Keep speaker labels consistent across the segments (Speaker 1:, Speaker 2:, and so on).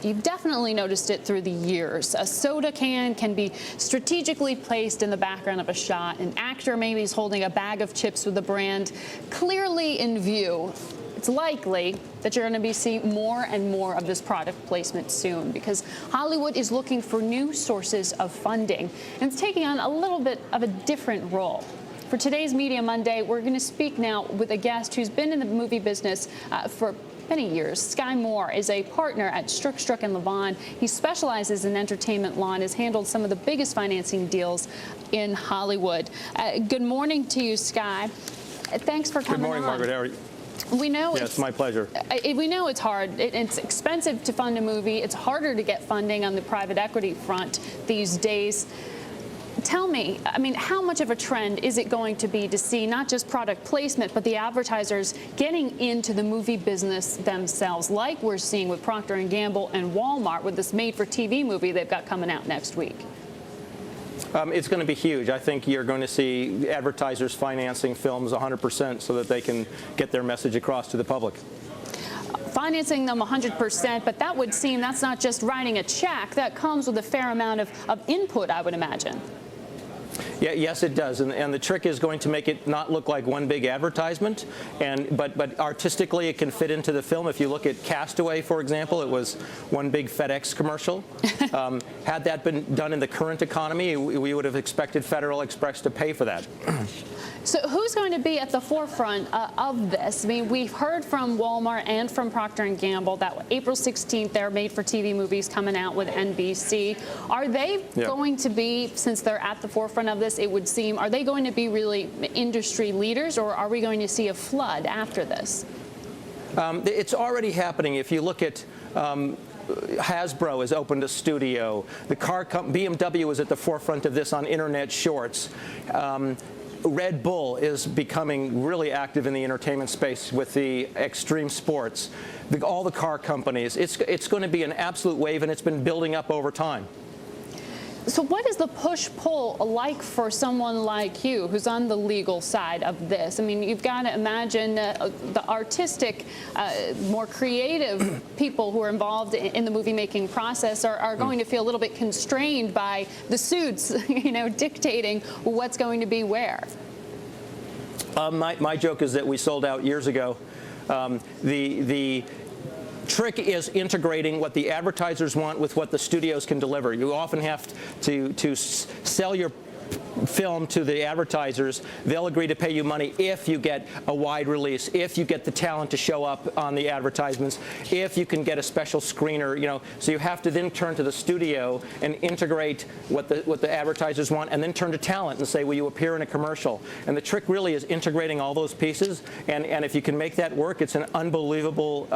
Speaker 1: you've definitely noticed it through the years. A soda can be strategically placed in the background of a shot. An actor maybe is holding a bag of chips with the brand clearly in view. It's likely that you're going to be seeing more and more of this product placement soon because Hollywood is looking for new sources of funding, and it's taking on a little bit of a different role. For today's Media Monday, we're going to speak now with a guest who's been in the movie business for many years. Schuyler Moore is a partner at Stroock Stroock Lavan. He specializes in entertainment law and has handled some of the biggest financing deals in Hollywood. Good morning to you, Sky. Thanks for coming on.
Speaker 2: Good morning, Margaret. How are you?
Speaker 1: We know
Speaker 2: it's my pleasure.
Speaker 1: We know it's hard. It's expensive to fund a movie. It's harder to get funding on the private equity front these days. Tell me, I mean, how much of a trend is it going to be to see not just product placement, but the advertisers getting into the movie business themselves, like we're seeing with Procter Gamble and Wal-Mart with this made-for-TV movie they've got coming out next week?
Speaker 2: It's going to be huge. I think you're going to see advertisers financing films 100% so that they can get their message across to the public.
Speaker 1: Financing them 100%, but that would seem that's not just writing a check. That comes with a fair amount of input, I would imagine.
Speaker 2: Yeah, yes, it does, and the trick is going to make it not look like one big advertisement, but artistically it can fit into the film. If you look at Castaway, for example, it was one big FedEx commercial. Had that been done in the current economy, we would have expected Federal Express to pay for that.
Speaker 1: So who's going to be at the forefront of this? I mean, we've heard from Walmart and from Procter & Gamble that April 16th, they're made-for-TV movies coming out with NBC. Are they going to be, since they're at the forefront of this, it would seem, are they going to be really industry leaders, or are we going to see a flood after this?
Speaker 2: It's already happening. If you look at Hasbro has opened a studio. The car BMW is at the forefront of this on internet shorts. Red Bull is becoming really active in the entertainment space with the extreme sports. All the car companies. It's going to be an absolute wave, and it's been building up over time.
Speaker 1: So what is the push-pull like for someone like you who's on the legal side of this? I mean, you've got to imagine the artistic, more creative people who are involved in the movie-making process are going to feel a little bit constrained by the suits, you know, dictating what's going to be where.
Speaker 2: My joke is that we sold out years ago. The trick is integrating what the advertisers want with what the studios can deliver. You often have to sell your film to the advertisers. They'll agree to pay you money if you get a wide release, if you get the talent to show up on the advertisements, if you can get a special screener, you know. So you have to then turn to the studio and integrate what the advertisers want, and then turn to talent and say, will you appear in a commercial? And the trick really is integrating all those pieces, and if you can make that work, it's an unbelievable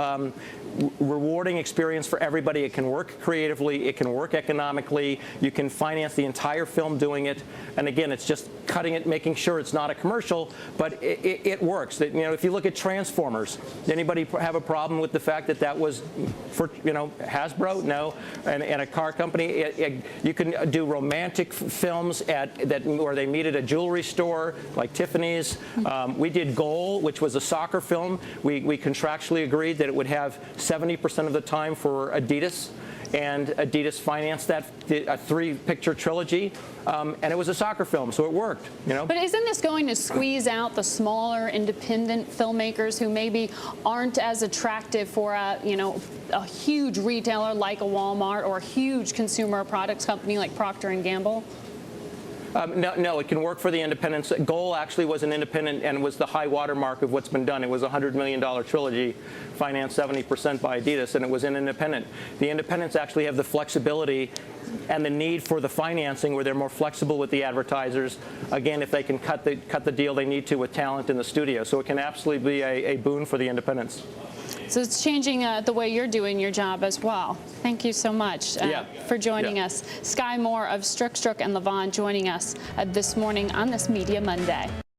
Speaker 2: rewarding experience for everybody. It can work creatively, it can work economically, you can finance the entire film doing it. And again, it's just cutting it, making sure it's not a commercial, but it works. You know, if you look at Transformers, anybody have a problem with the fact that that was for, you know, Hasbro? No. And a car company, you can do romantic films where they meet at a jewelry store like Tiffany's. We did Goal, which was a soccer film. We contractually agreed that it would have 70% of the time for Adidas. And Adidas financed that, a 3-picture trilogy, and it was a soccer film, so it worked, you know.
Speaker 1: But isn't this going to squeeze out the smaller, independent filmmakers who maybe aren't as attractive for a, you know, a huge retailer like a Walmart or a huge consumer products company like Procter & Gamble?
Speaker 2: No, it can work for the independents. Goal actually was an independent and was the high watermark of what's been done. It was a $100 million trilogy, financed 70% by Adidas, and it was an independent. The independents actually have the flexibility and the need for the financing where they're more flexible with the advertisers, again, if they can cut the deal they need to with talent in the studio. So it can absolutely be a boon for the independents.
Speaker 1: So it's changing the way you're doing your job as well. Thank you so much for joining us. Schuyler Moore of Stroock Stroock Lavan joining us this morning on this Media Monday.